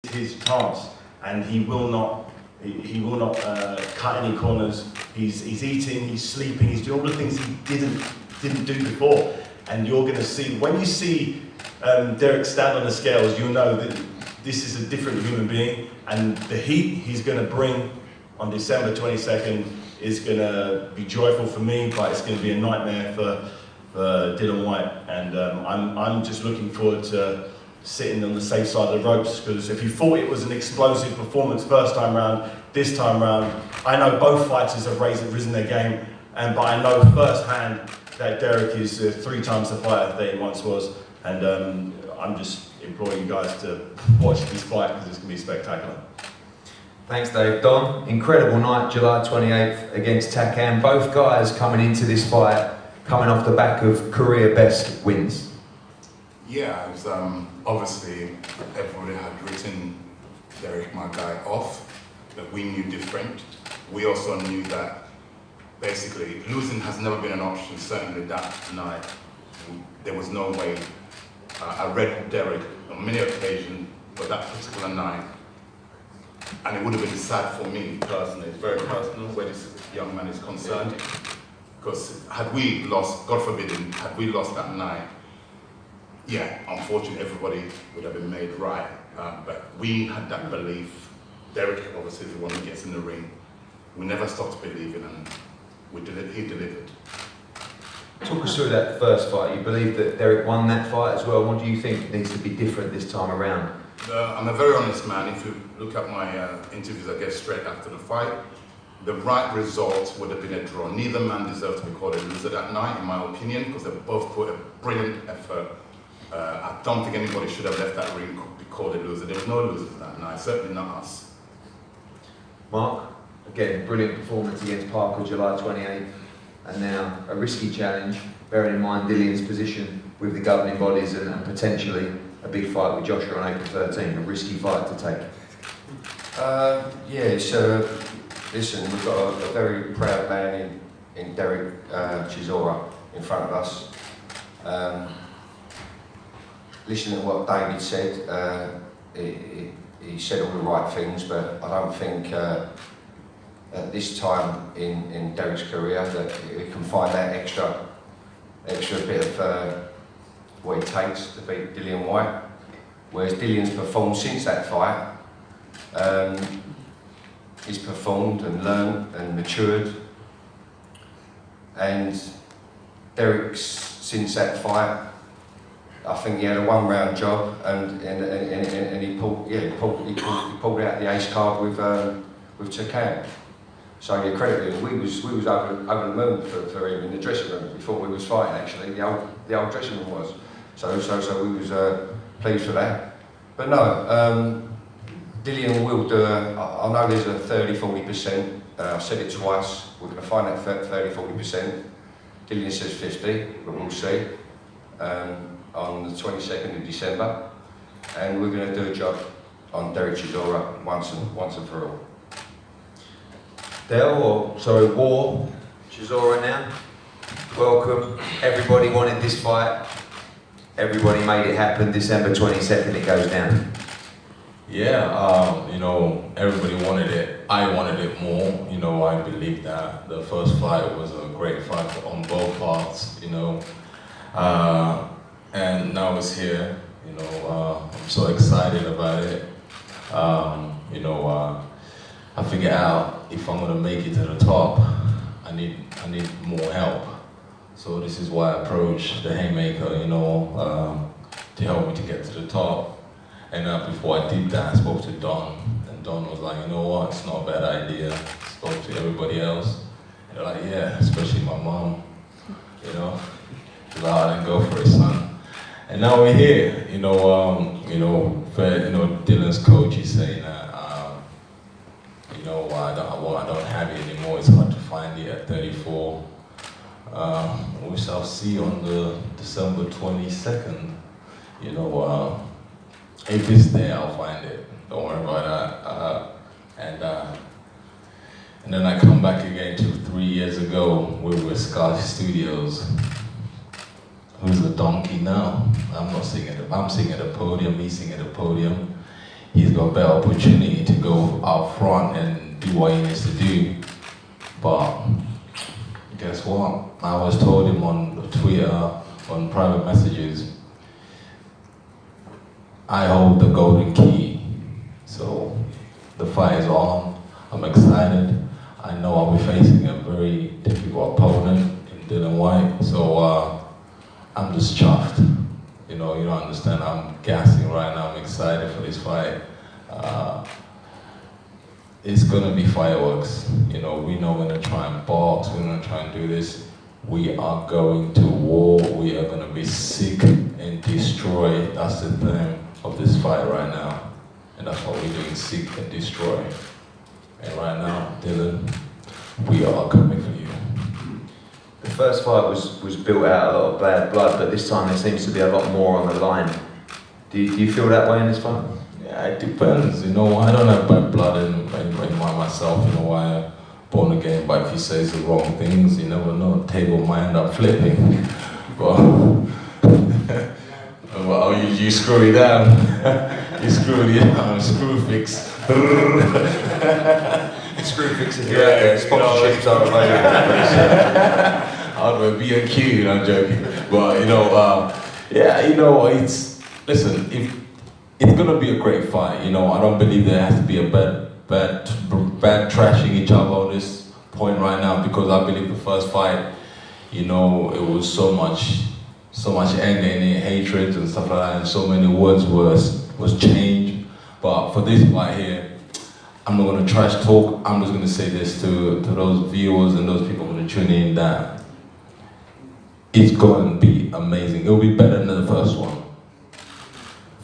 his chance, and he will not cut any corners. He's eating, he's sleeping, he's doing all the things he didn't do before. And you're going to see, when you see Dereck stand on the scales, you'll know that this is a different human being, and the heat he's going to bring on December 22nd is going to be joyful for me, but it's going to be a nightmare for Dillian Whyte. And I'm just looking forward to sitting on the safe side of the ropes, because if you thought it was an explosive performance first time round, this time round, I know both fighters have risen their game, but I know firsthand that Dereck is 3 times the fighter that he once was, and I'm just imploring you guys to watch this fight because it's going to be spectacular. Thanks, Dave. Don, incredible night, July 28th against Takam. Both guys coming into this fight, coming off the back of career best wins. Yeah, it was, obviously everybody had written Dereck, my guy, off, that we knew different. We also knew that basically losing has never been an option, certainly that night. There was no way. I read Dereck on many occasions, but that particular night, and it would have been sad for me personally, it's very personal where this young man is concerned, because had we lost, God forbid, had we lost that night, yeah, unfortunately everybody would have been made right, but we had that belief. Dereck obviously is the one who gets in the ring. We never stopped believing, and he delivered. Talk us through that first fight. You believe that Dereck won that fight as well. What do you think needs to be different this time around? I'm a very honest man. If you look at my interviews I get straight after the fight, the right result would have been a draw. Neither man deserved to be called a loser that night, in my opinion, because they both put a brilliant effort. I don't think anybody should have left that ring to be called a loser. There was no losers that night, certainly not us. Mark, again, brilliant performance against Parker July 28th, and now a risky challenge, bearing in mind Dillian's position with the governing bodies and potentially a big fight with Joshua on April 13, a risky fight to take. Yeah, so listen, we've got a very proud man in Dereck Chisora in front of us. Listen to what David said. He said all the right things, but I don't think at this time in Dereck's career that he can find that extra bit of what it takes to beat Dillian Whyte. Whereas Dillian's performed since that fight, he's performed and learned and matured, and Dereck's since that fight, I think he had a one-round job, and he pulled out the ace card with Takam. So yeah, credit him. We was over the moon for him in the dressing room before we was fighting. Actually, the old dressing room was. So we was pleased for that. But no, Dillian will do. I know there's a 30-40%. I've said it twice. We're going to find that 30-40%. Dillian says 50, but we'll see. On the 22nd of December, and we're going to do a job on Dereck Chisora once and for all. War, Chisora now. Welcome. Everybody wanted this fight. Everybody made it happen. December 22nd, it goes down. Yeah, you know, everybody wanted it. I wanted it more. You know, I believe that the first fight was a great fight on both parts. You know. And now it's here, you know, I'm so excited about it. You know, I figured out if I'm gonna make it to the top, I need more help. So this is why I approached the Haymaker, you know, to help me to get to the top. And before I did that, I spoke to Don, and Don was like, you know what, it's not a bad idea. Spoke to everybody else, and they're like, yeah, especially my mom, you know, she's like, I didn't go for it, son. And now we're here, you know, Dylan's coach is saying that, you know, I don't have it anymore. It's hard to find it at 34. We shall see on the December 22nd. You know, if it's there, I'll find it. Don't worry about that. And then I come back again 3 years ago. We were Sky Studios. Who's the donkey now? I'm not singing. I'm singing at the podium. He's singing at the podium. he's got a better opportunity to go out front and do what he needs to do. But guess what? I was told him on Twitter, on private messages, I hold the golden key. So the fight is on. I'm excited. I know I'll be facing a very difficult opponent in Dillian Whyte. So I'm just chuffed. You don't understand. I'm gassing right now. I'm excited for this fight. It's gonna be fireworks. We know we're gonna try and box. We're gonna try and do this. We are going to war. We are gonna be sick and destroy. That's the theme of this fight right now, and that's what we're doing: seek and destroy. And right now, Dillian, we are coming for you. The first fight was built out a lot of bad blood, but this time there seems to be a lot more on the line. Do you feel that way in this fight? Yeah, it depends. I don't have bad blood in myself. I'm born again. But if he says the wrong things, you never know. The table might end up flipping. But well, you screw it down. You screw it down. Screw fix. Screw fix it. Yeah, sponsorships are available. I'd be a Q, I'm joking. But listen, if it's gonna be a great fight, I don't believe there has to be a bad trashing each other on this point right now, because I believe the first fight, it was so much anger and hatred and stuff like that, and so many words was changed. But for this fight here, I'm not gonna trash talk. I'm just gonna say this to those viewers and those people gonna tune in, that it's gonna be amazing. It'll be better than the first one.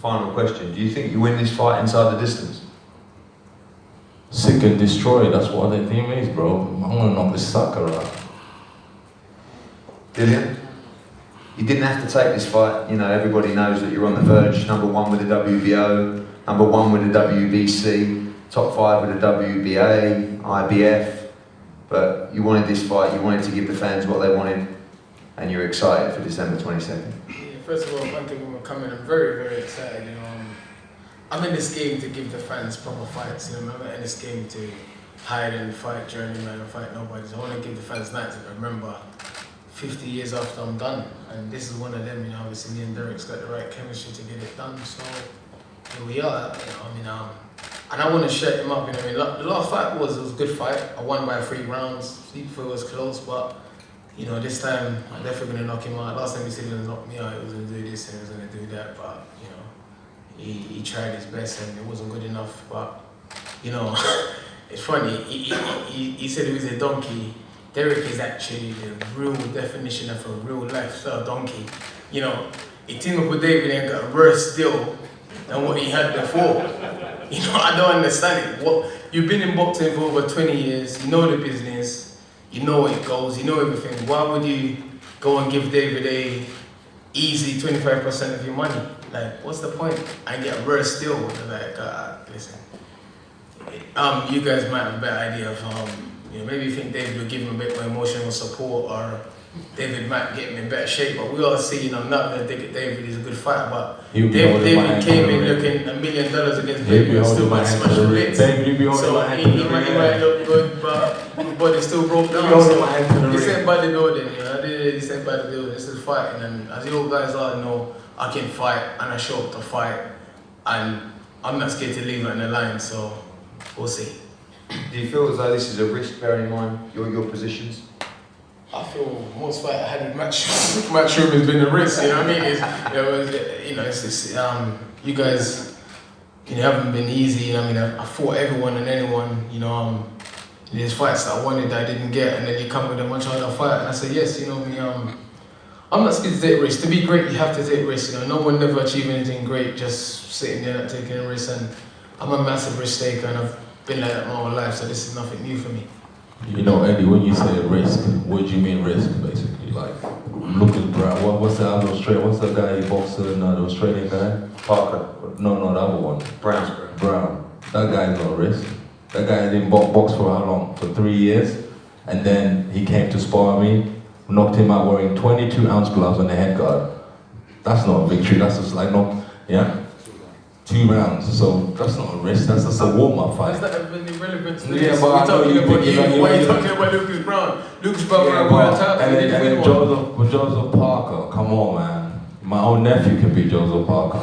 Final question: do you think you win this fight inside the distance? Sick and destroy. That's what the theme is, bro. I'm gonna knock this sucker out. Dillian, you didn't have to take this fight. Everybody knows that you're on the verge. Number 1 with the WBO, number 1 with the WBC, top 5 with the WBA, IBF. But you wanted this fight. You wanted to give the fans what they wanted, and you're excited for December 22nd. Yeah, first of all, thank you for coming. I'm very, very excited. I'm in this game to give the fans proper fights. I'm not in this game to hide and fight journeyman and fight nobody. So I want to give the fans nights to remember 50 years after I'm done. And this is one of them. Obviously me and Dereck's got the right chemistry to get it done. So here we are. And I want to shut him up. The last fight was a good fight. I won by 3 rounds. It was close, but this time I'm definitely gonna knock him out. Last time he said he was gonna knock me out, he was gonna do this and he was gonna do that, but he tried his best and it wasn't good enough. But it's funny. He said he was a donkey. Dereck is actually the real definition of a real lifestyle donkey. He teamed up with David and got a worse deal than what he had before. I don't understand it. You've been in boxing for over 20 years. You know the business. You know it goes. You know everything. Why would you go and give David a easy 25% of your money? What's the point? I get a worse deal. Listen. You guys might have a better idea of maybe you think David will give him a bit more emotional support, or David might get him in better shape. But we all see, I'm not going to think that David is a good fighter, but David came in looking $1 million against David and still might smash the Ritz. So he might look good, but his body still broke down. So this ain't bodybuilding, this ain't bodybuilding, this is fighting. And as you all guys all know, I can fight and I show up to fight, and I'm not scared to leave it on the line, so we'll see. Do you feel as though this is a risk, bearing in mind your positions? I feel most fight I had in matchroom has been the risk. You know what I mean? You guys, haven't been easy. I fought everyone and anyone. There's fights that I wanted that I didn't get, and then you come with a much harder fight, and I say yes. I'm not scared to take risks. To be great, you have to take risks. No one never achieved anything great just sitting there not taking a risk. And I'm a massive risk taker, and I've been like that my whole life, so this is nothing new for me. Eddie, when you say risk, what do you mean risk, basically? Look at Brown. What's the other Australian? What's the guy he boxed in, the Australian guy? Parker. No, the other one. Brown. That guy's not a risk. That guy didn't box for how long? For 3 years. And then he came to spar me, knocked him out wearing 22-ounce gloves and a head guard. That's not a victory. That's just yeah? 2 rounds. So that's not a rest. That's just a warm-up fight. Does that have any relevance to Yeah, this? but I We're know talking you about think you. you're Why are you gonna- talking about Lucas Brown? Lucas Brown Yeah, won a world title. and He didn't win one. Joseph Parker, come on, man. My own nephew can be Joseph Parker.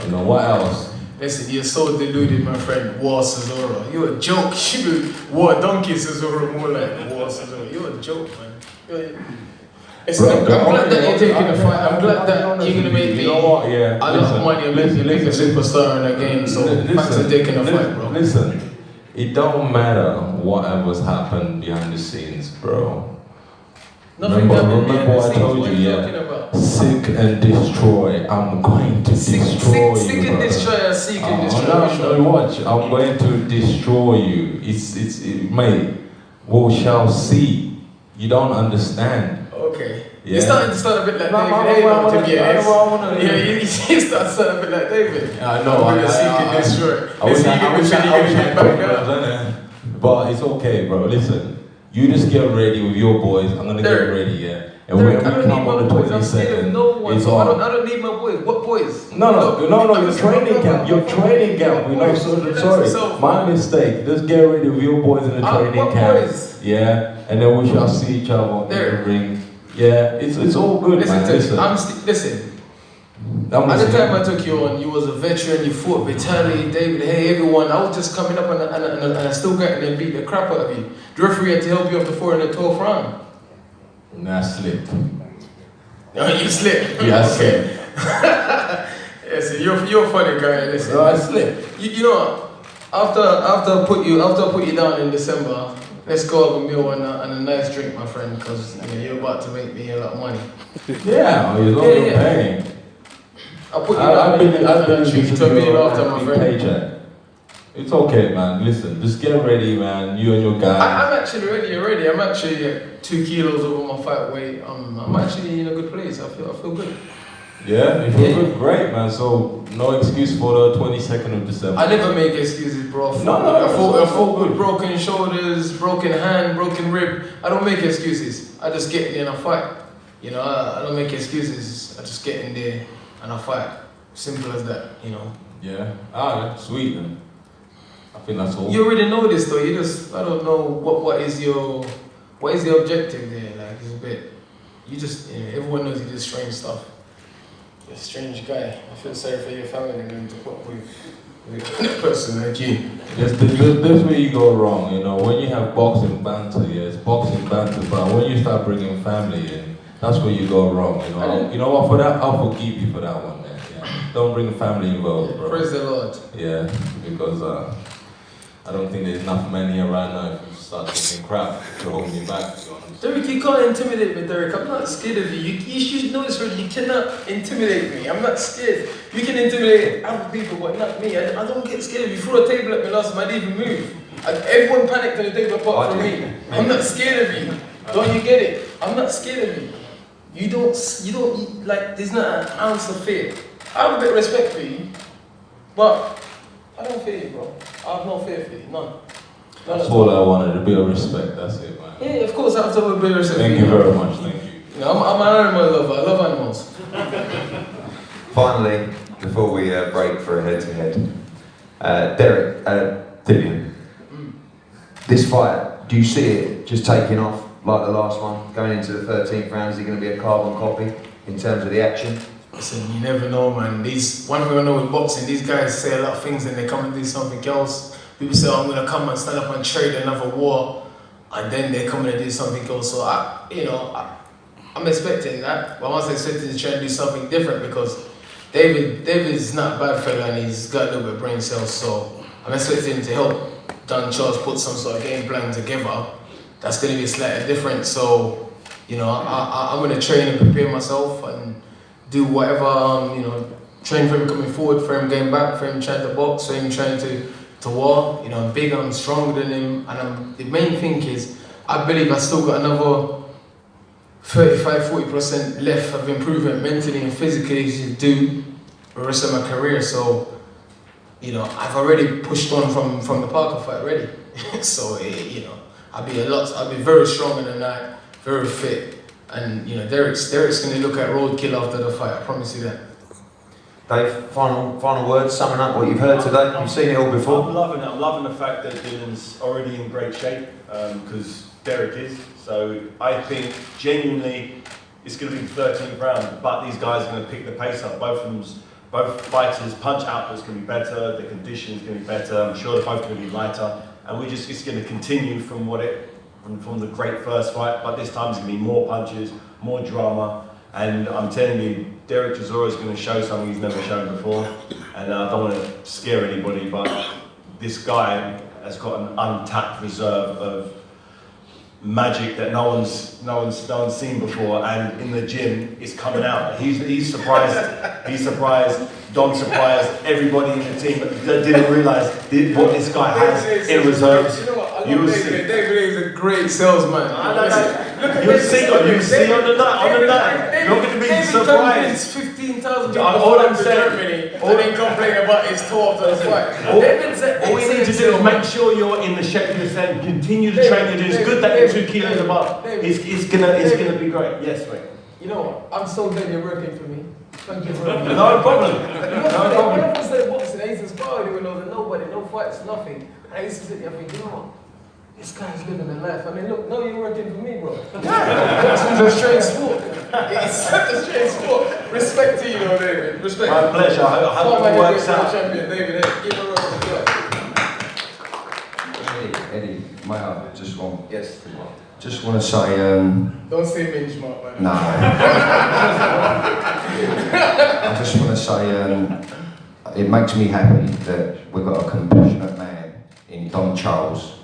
You know what else? Listen, you're so deluded, my friend. War Chisora. You're a joke. You War Donkey Chisora, more like War Chisora. You're a joke, man. Listen, I'm glad that you're taking the fight. I'm glad that you're gonna make me You know what? Yeah. a lot of money and make a superstar in the game. So thanks for taking the fight, bro. Listen, it don't matter whatever's happened behind the scenes, bro. Nothing Remember happened what I behind the told scenes. What you, are you yeah. talking about? Seek and destroy. I'm going to destroy Seek you, and brother. destroy, seek and destroy. No, watch. I'm going to destroy you. Mate. We shall see. You don't understand. Okay. Yeah. You're starting to sound a bit like No, David Haber, to be honest. honest. Yeah, you start to sound a bit like David. I know. I'm gonna seek and destroy. I wish Listen, I you're wish gonna I get back up. problems, but it's okay, bro. Listen, you just get ready with your boys. I'm gonna get Derek. ready, yeah. And Derek, when I we don't come need on my the boys. I'm scared of 22nd, no one. it's So on. I don't need my boys. What boys? No, I'm your just training talking camp. about Your my training camp. We know, boys. so Relax sorry. yourself, My man. mistake. Just get ready with your boys in the training What camp. boys? Yeah, and then we shall see each other in Derek. the ring. Yeah, it's all good, Listen man. to me. Listen. Listen. I'm At the listening. time I took you on, you was a veteran, you fought Vitaly, David, hey, everyone. I was just coming up and I still getting and beat the crap out of you. The referee had to help you up before in the 12th round. Nah, I slipped. Oh, you slipped? Yeah, I okay. Yeah, so you're a funny guy, listen. No, I slipped. You know what? After I put you down in December, let's go have a meal and a nice drink, my friend, because you're about to make me a lot of money. Yeah, you're not Yeah. paying. I'll put you down and a treat to a meal after, my friend. Paycheck. It's okay, man. Listen, just get ready, man. You and your guys. I'm actually ready already. I'm actually 2 kilos over my fight weight. I'm actually in a good place. I feel good. Yeah, if you're Yeah. good, great, man. So no excuse for the 22nd of December. I never make excuses, bro. No, I fought so with broken shoulders, broken hand, broken rib. I don't make excuses. I just get in there and I fight. You know, I don't make excuses. I just get in there and I fight. Simple as that, you know. Yeah. Alright, sweet, man. I think that's all. You already know this, though. You just, I don't know what is your objective there. Like, it's a bit. You just, everyone knows you do strange stuff. You're a strange guy. I feel sorry for your family going to put with a person like you. That's where you go wrong, you know. When you have boxing banter, yeah, it's boxing banter, but when you start bringing family in, that's where you go wrong, you know. You know what? For that, I'll forgive you for that one, man. Yeah. Don't bring family involved, bro. Praise the Lord. Yeah, because I don't think there's enough men here right now if you start talking crap to hold me back, to be honest. Derek, you can't intimidate me, Derek. I'm not scared of you. You should know this already. You cannot intimidate me. I'm not scared. You can intimidate other people, but not me. I don't get scared of you. You threw a table at me last time, I didn't even move. Everyone panicked on the table apart from me. I'm not scared of you. Don't you get it? I'm not scared of you. You don't, like, there's not an ounce of fear. I have a bit of respect for you, but I don't fear you, bro. I have no fear for you, none. That's all I wanted, a bit of respect, that's it, man. Yeah, of course I have to have a bit of respect Thank for you very much, thank you. You know, I'm an animal lover, I love animals. Finally, before we break for a head-to-head, Dereck, Dillian, this fight, do you see it just taking off like the last one, going into the 13th round? Is it going to be a carbon copy in terms of the action? Listen, you never know, man. One thing I know with boxing, these guys say a lot of things and they come and do something else. People say, I'm going to come and stand up and trade another war, and then they come and do something else. So, I'm expecting that, but I'm also expecting to try and do something different because David's not a bad fella and he's got a little bit of brain cells, so I'm expecting him to help Don Charles put some sort of game plan together. That's going to be slightly different, so, I'm going to train and prepare myself and do whatever, train for him coming forward, for him going back, for him trying to box, for him trying to war. I'm big, I'm stronger than him, and the main thing is, I believe I still got another 35-40% left of improvement mentally and physically to do the rest of my career. So, I've already pushed on from the Parker fight already. So, I'll be very strong than that, very fit. And Derek's going to look at roadkill after the fight. I promise you that. Dave, final words, summing up what you've heard today. You've seen it all before. I'm loving it. I'm loving the fact that Dillian's already in great shape because Dereck is. So I think genuinely it's going to be the 13th round, but these guys are going to pick the pace up. Both fighters' punch output's going to be better, the condition's going to be better. I'm sure they're both going to be lighter, and it's going to continue from from the great first fight. But this time it's going to be more punches, more drama. And I'm telling you, Dereck Chisora is going to show something he's never shown before. And I don't want to scare anybody, but this guy has got an untapped reserve of magic that no one's seen before. And in the gym, it's coming out. He's surprised. He's surprised. Don surprised everybody in the team that didn't realise what this guy has in reserves. You know what? I love David. David is a great salesman. You'll see on the night. You're going to be surprised. 15,000 people All I'm to saying, Germany and then complain about his tour to the fight. all we need to do is make sure you're in the shape you're saying. Continue to train. It's good that you're 2 kilos above. It's gonna be great. Yes, mate. You know what? I'm so glad you're working for me. Thank you very much. No problem. When I started boxing, I used to spar with nobody, no fights, nothing. And I used to sit there and think, you know what? This guy's living a life. I mean, look, now you're working for me, bro. Boxing's a strange sport. It's such a strange sport. Respect to you, though, David. Respect. My pleasure. I hope it works out. Champion, David. Give a round of applause. Eddie, may I just want... Yes. Just want to say... Don't say Minch, Mark, man. No. I just want to say it makes me happy that we've got a compassionate man in Don Charles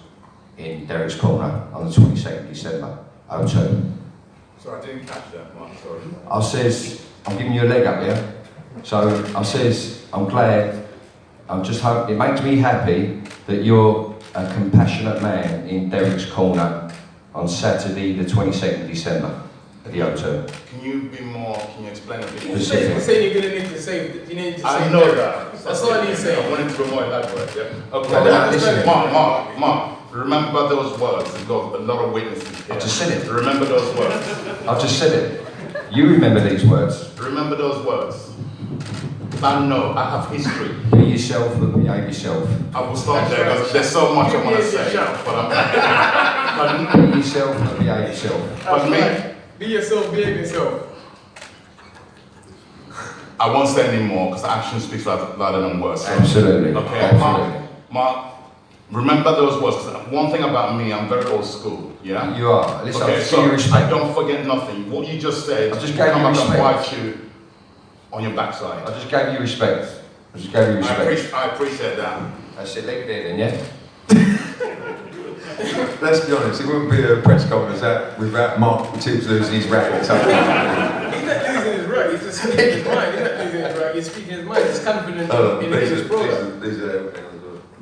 in Dereck's corner on the 22nd December, 02. So I didn't catch that one, sorry. I says, I'm giving you a leg up here. So I says, I'm glad, it makes me happy that you're a compassionate man in Dereck's corner on Saturday the 22nd December at the O2. Can you explain a bit more? You saying you're going to need to save, you need to save. I know that. That's all I need to say. I wanted to be more elaborate, yeah? Okay, Well, listen. Mark, remember those words. We've got a lot of witnesses here. I just said it. Remember those words. I've just said it. You remember these words. Remember those words. I know, I have history. Be yourself, but behave yourself. I will stop there because there's so much I want to say. But Be yourself, but behave yourself. but me, Be yourself, behave yourself. I won't say any more because action speaks louder than words. So. Absolutely. Okay, Absolutely. Mark, remember those words. 'Cause one thing about me, I'm very old school. Yeah. You are. Listen, Okay, I so give you I respect. don't forget nothing. What you just said, I just come gave you back and respect. bite you on your backside. I just gave you respect. I just gave you respect. I appreciate that. That's it. Leave it there then, yeah? Let's be honest, it wouldn't be a press conference without Mark Tibbs losing his racket. He's not losing his right, he's just speaking his mind. He's not losing his right, he's speaking his mind. He's confident in his product.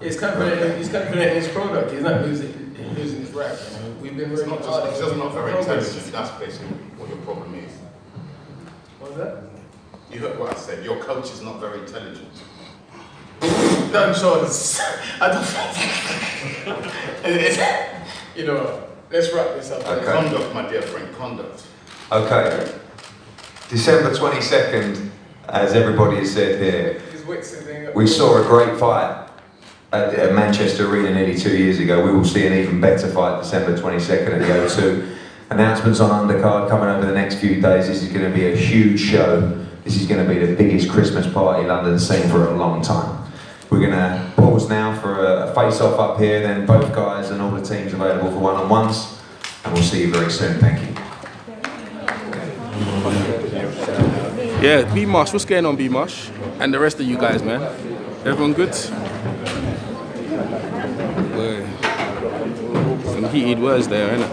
He's confident in his product. He's not losing his right. You know? We've been working hard. He's just not very intelligent. That's basically what your problem is. What's that? You heard what I said. Your coach is not very intelligent. No, I'm sure I don't. You know, let's wrap this up. Okay. Conduct, my dear friend, conduct. Okay. December 22nd, as everybody has said here, we saw a great fight at Manchester Arena nearly 2 years ago. We will see an even better fight December 22nd at the O2. Announcements on undercard coming over the next few days. This is going to be a huge show. This is going to be the biggest Christmas party London's seen for a long time. We're going to pause now for a face-off up here, then both guys and all the teams available for one-on-ones, and we'll see you very soon. Thank you. Yeah, B-Marsh, what's going on, B-Marsh? And the rest of you guys, man. Everyone good? Well, some heated words there, innit?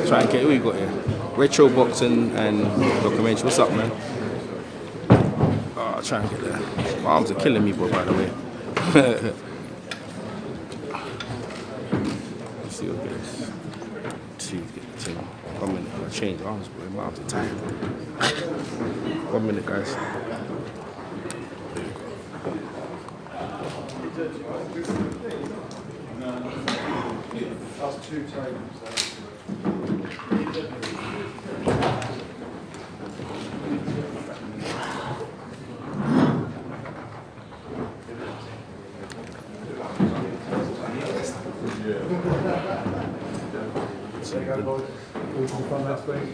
Try and get, what you got here? Retro boxing and documentary. What's up, man? Oh, try and get there. My arms are killing me, bro, by the way. Let's see what this. See, get the team. 1 minute, I change arms, bro. My arms are tired. 1 minute, guys. That's 2 tables. So you got to go from that space.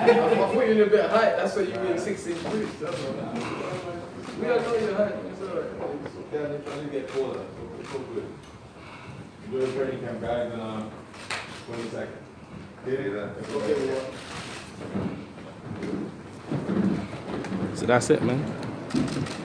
I thought you were a bit high, that's why you mean 16 boots. That's all. We don't know your height, it's alright. It's okay, I'm trying to get taller. It's all good. Do a training camp, guys, in 20 seconds. Get it? Okay, So that's it, man.